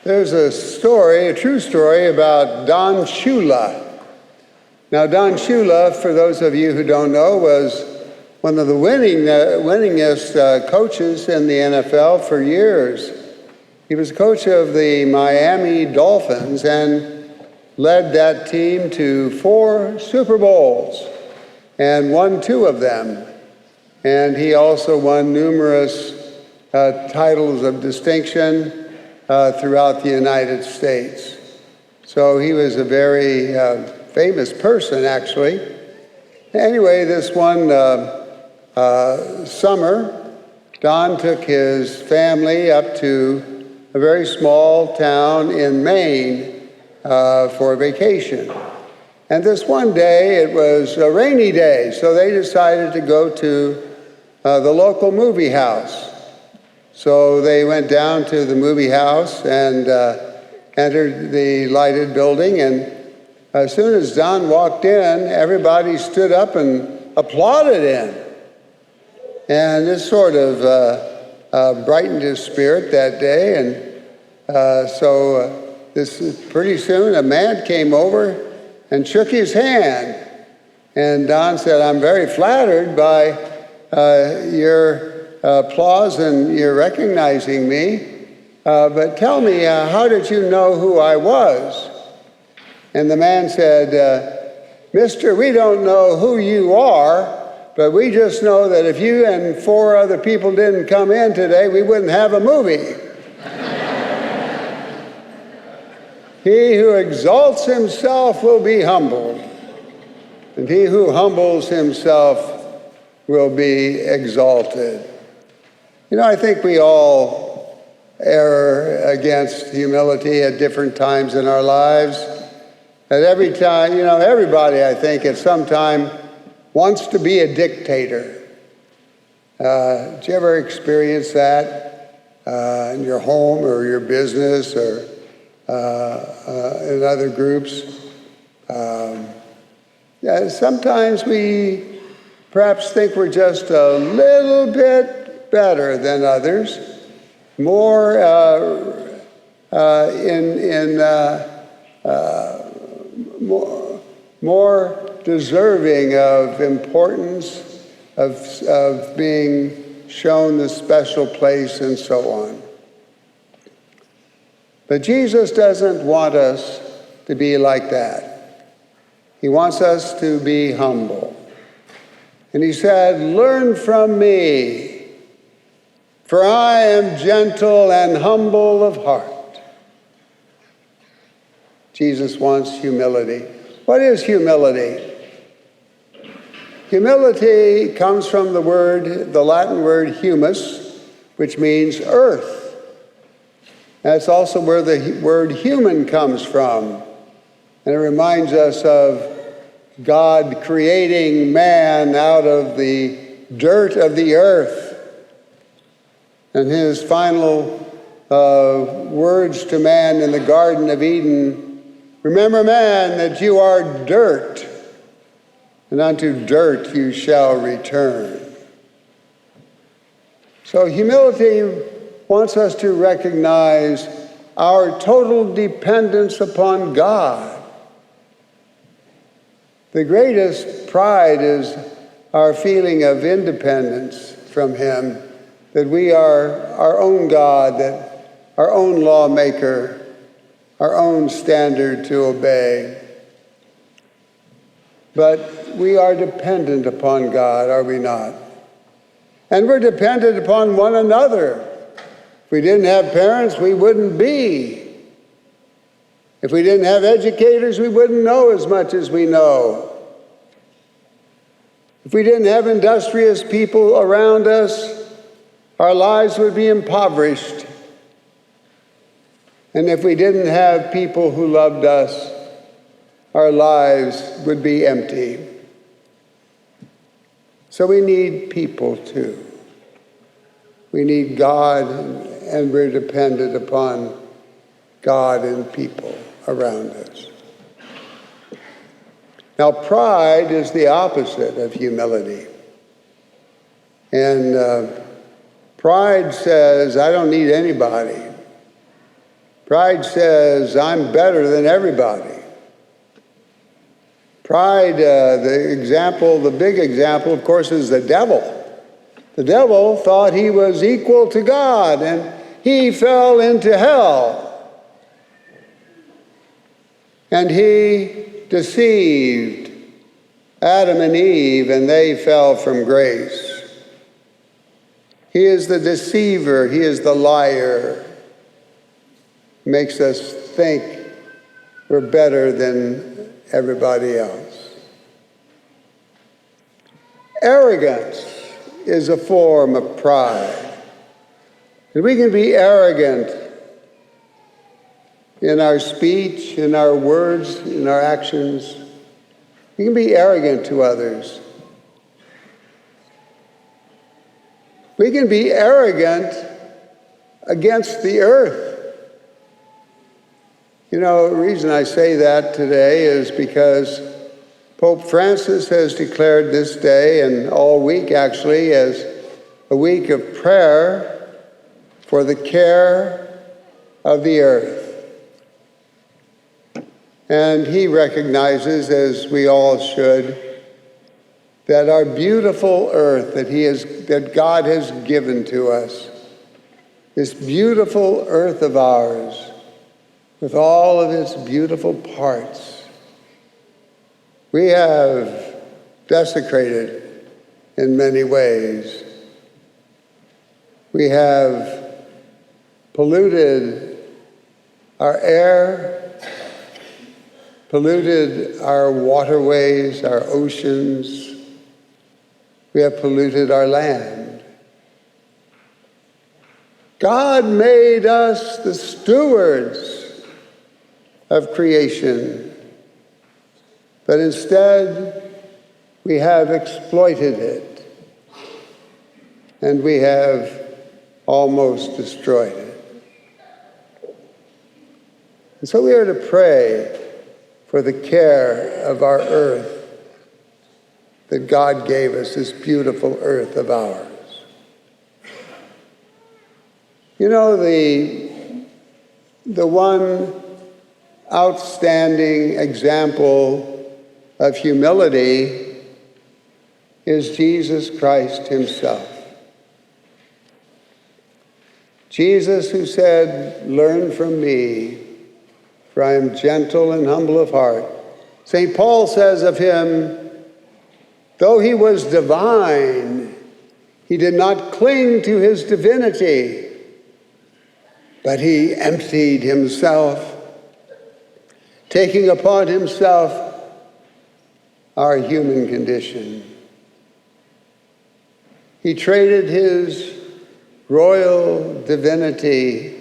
There's a story, a true story about Don Shula. Now, Don Shula, for those of you who don't know, was one of the winningest coaches in the NFL for years. He was coach of the Miami Dolphins and led that team to 4 Super Bowls and won 2 of them. And he also won numerous titles of distinction throughout the United States. So he was a very famous person, actually. Anyway, this one summer, Don took his family up to a very small town in Maine for a vacation. And this one day, it was a rainy day, so they decided to go to the local movie house. So they went down to the movie house and entered the lighted building, and as soon as Don walked in, everybody stood up and applauded him. And this sort of brightened his spirit that day, and so pretty soon a man came over and shook his hand. And Don said, "I'm very flattered by your applause and you're recognizing me, but tell me, how did you know who I was?" And the man said, "Mister, we don't know who you are, but we just know that if you and 4 other people didn't come in today, we wouldn't have a movie." He who exalts himself will be humbled, and he who humbles himself will be exalted. You know, I think we all err against humility at different times in our lives. At every time, you know, everybody, I think, at some time wants to be a dictator. Did you ever experience that in your home or your business or in other groups? Yeah, sometimes we perhaps think we're just a little bit better than others, more more deserving of importance, of being shown the special place, and so on. But Jesus doesn't want us to be like that. He wants us to be humble. And he said, "Learn from me, for I am gentle and humble of heart." Jesus wants humility. What is humility? Humility comes from the Latin word humus, which means earth. That's also where the word human comes from. And it reminds us of God creating man out of the dirt of the earth. And his final words to man in the Garden of Eden, "Remember, man, that you are dirt, and unto dirt you shall return." So humility wants us to recognize our total dependence upon God. The greatest pride is our feeling of independence from him, that we are our own God, that our own lawmaker, our own standard to obey. But we are dependent upon God, are we not? And we're dependent upon one another. If we didn't have parents, we wouldn't be. If we didn't have educators, we wouldn't know as much as we know. If we didn't have industrious people around us, our lives would be impoverished. And if we didn't have people who loved us, our lives would be empty. So we need people too. We need God, and we're dependent upon God and people around us. Now, pride is the opposite of humility. And pride says, "I don't need anybody." Pride says, I'm better than everybody. Pride, the big example, of course, is the devil. The devil thought he was equal to God, and he fell into hell. And he deceived Adam and Eve, and they fell from grace. He is the deceiver. He is the liar. Makes us think we're better than everybody else. Arrogance is a form of pride. And we can be arrogant in our speech, in our words, in our actions. We can be arrogant to others. We can be arrogant against the earth. You know, the reason I say that today is because Pope Francis has declared this day, and all week actually, as a week of prayer for the care of the earth. And he recognizes, as we all should, that our beautiful earth that God has given to us, this beautiful earth of ours, with all of its beautiful parts, we have desecrated in many ways. We have polluted our air, polluted our waterways, our oceans. We have polluted our land. God made us the stewards of creation, but instead we have exploited it, and we have almost destroyed it. And so we are to pray for the care of our earth that God gave us, this beautiful earth of ours. You know, the one outstanding example of humility is Jesus Christ himself. Jesus, who said, "Learn from me, for I am gentle and humble of heart." St. Paul says of him, though he was divine, he did not cling to his divinity, but he emptied himself, taking upon himself our human condition. He traded his royal divinity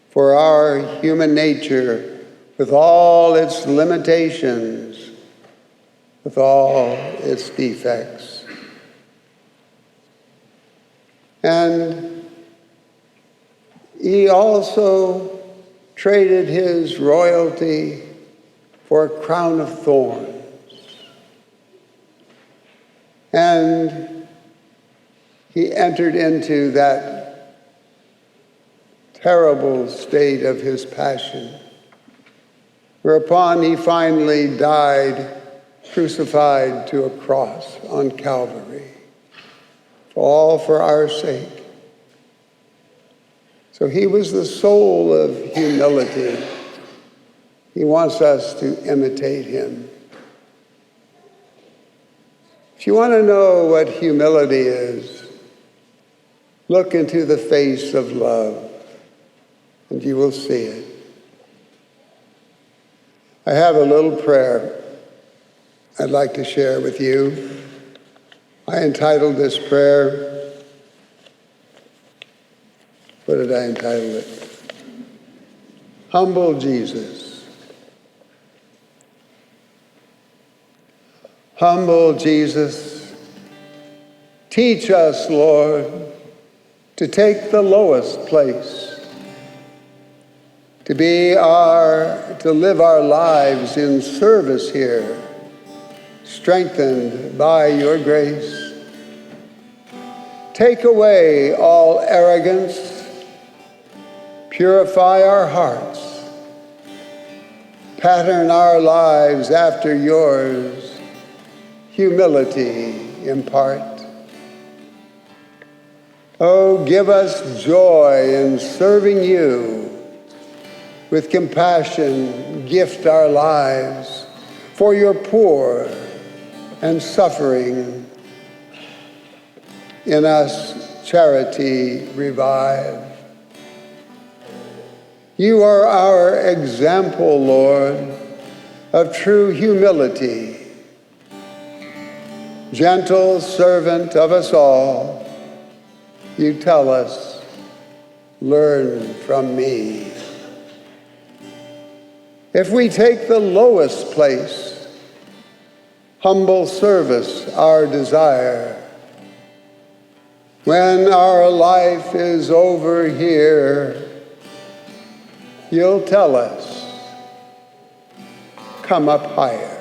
for our human nature, with all its limitations, with all its defects. And he also traded his royalty for a crown of thorns. And he entered into that terrible state of his passion, whereupon he finally died, crucified to a cross on Calvary, all for our sake. So he was the soul of humility. He wants us to imitate him. If you want to know what humility is, look into the face of love, and you will see it. I have a little prayer I'd like to share with you. I entitled this prayer, what did I entitle it? Humble Jesus. Humble Jesus, teach us, Lord, to take the lowest place, to live our lives in service here, strengthened by your grace. Take away all arrogance, Purify our hearts. Pattern our lives after yours. Humility impart. Oh, give us joy in serving you. With compassion, gift our lives for your poor and suffering. In us, charity revive. You are our example, Lord, of true humility. Gentle servant of us all, you tell us, learn from me. If we take the lowest place, humble service our desire. When our life is over here, you'll tell us, come up higher.